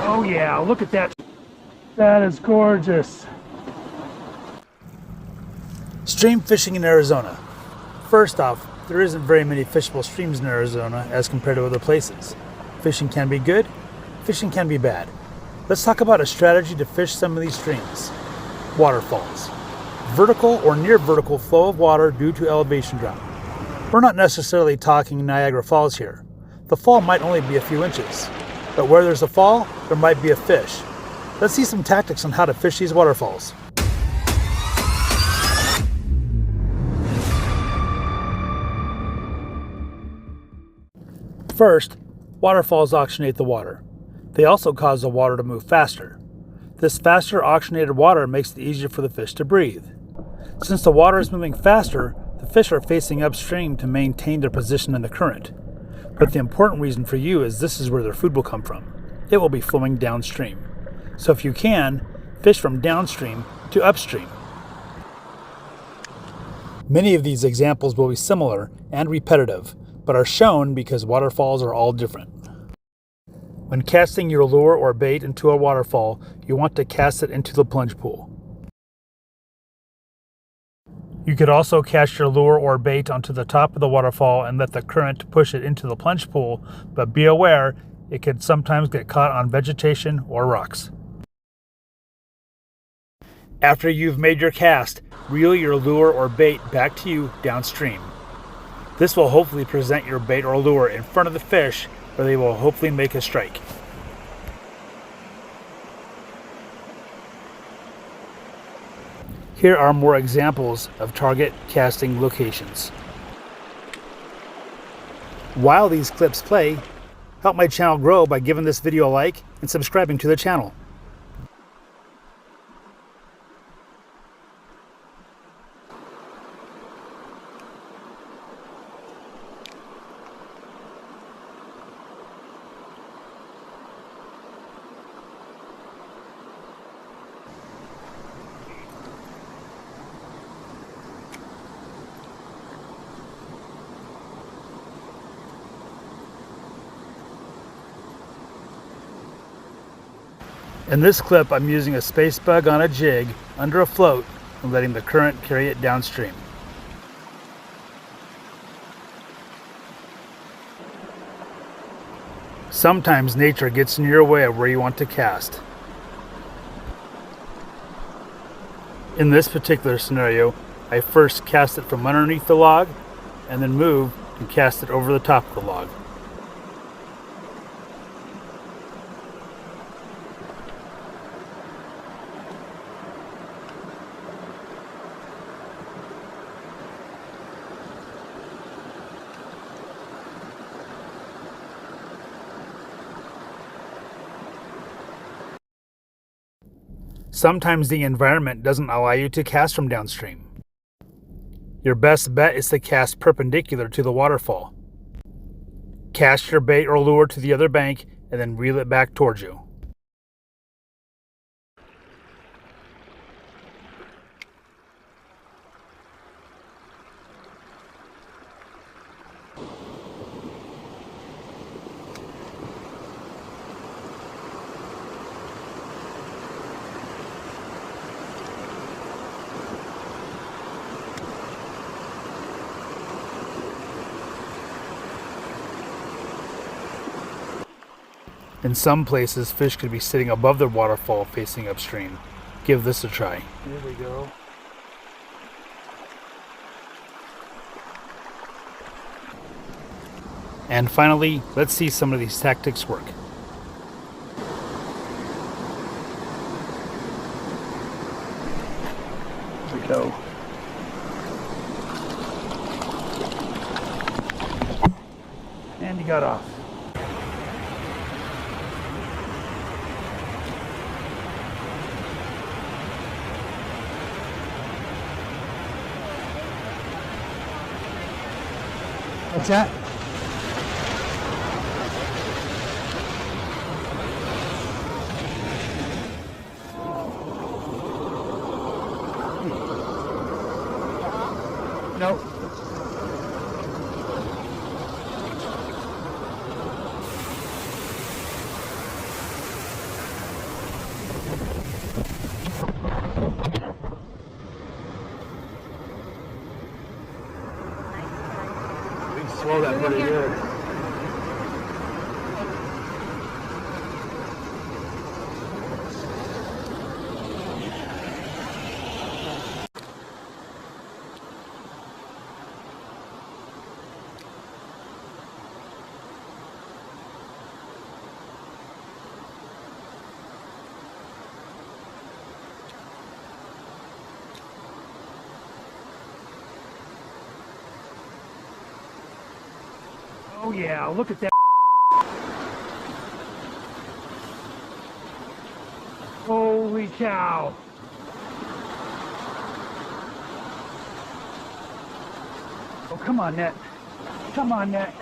Oh yeah, look at that. That is gorgeous. Stream fishing in Arizona. First off, there isn't very many fishable streams in Arizona as compared to other places. Fishing can be good, fishing can be bad. Let's talk about a strategy to fish some of these streams. Waterfalls. Vertical or near vertical flow of water due to elevation drop. We're not necessarily talking Niagara Falls here. The fall might only be a few inches, but where there's a fall, there might be a fish. Let's see some tactics on how to fish these waterfalls. First, waterfalls oxygenate the water. They also cause the water to move faster. This faster oxygenated water makes it easier for the fish to breathe. Since the water is moving faster, the fish are facing upstream to maintain their position in the current. But the important reason for you is this is where their food will come from. It will be flowing downstream. So if you can, fish from downstream to upstream. Many of these examples will be similar and repetitive, but are shown because waterfalls are all different. When casting your lure or bait into a waterfall, you want to cast it into the plunge pool. You could also cast your lure or bait onto the top of the waterfall and let the current push it into the plunge pool, but be aware it could sometimes get caught on vegetation or rocks. After you've made your cast, reel your lure or bait back to you downstream. This will hopefully present your bait or lure in front of the fish, where they will hopefully make a strike. Here are more examples of target casting locations. While these clips play, help my channel grow by giving this video a like and subscribing to the channel. In this clip, I'm using a space bug on a jig under a float and letting the current carry it downstream. Sometimes nature gets in your way of where you want to cast. In this particular scenario, I first cast it from underneath the log and then moved and cast it over the top of the log. Sometimes the environment doesn't allow you to cast from downstream. Your best bet is to cast perpendicular to the waterfall. Cast your bait or lure to the other bank and then reel it back towards you. In some places, fish could be sitting above the waterfall facing upstream. Give this a try. Here we go. And finally, let's see some of these tactics work. Here we go. And he got off. What's that? Nope. got pretty good. Oh yeah, look at that. Holy cow. Oh, come on, net. Come on, net.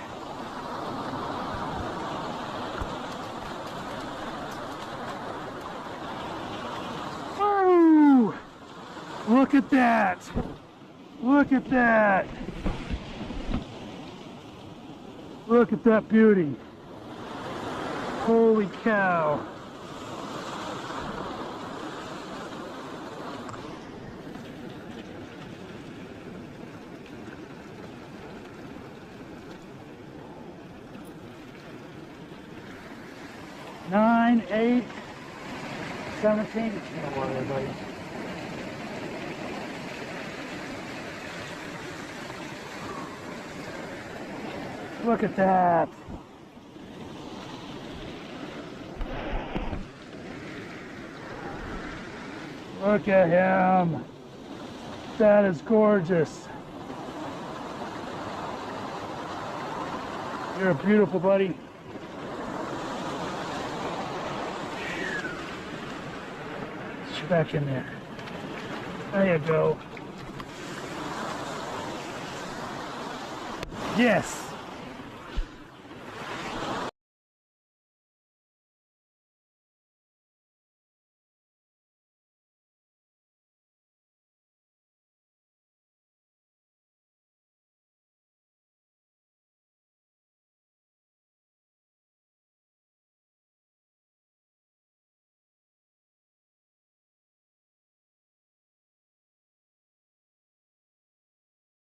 Oh, look at that. Look at that. Look at that beauty. Holy cow. Nine, 8, 17. Don't worry, everybody. Look at that. Look at him. That is gorgeous. You're a beautiful buddy. Get you back in there. There you go. Yes.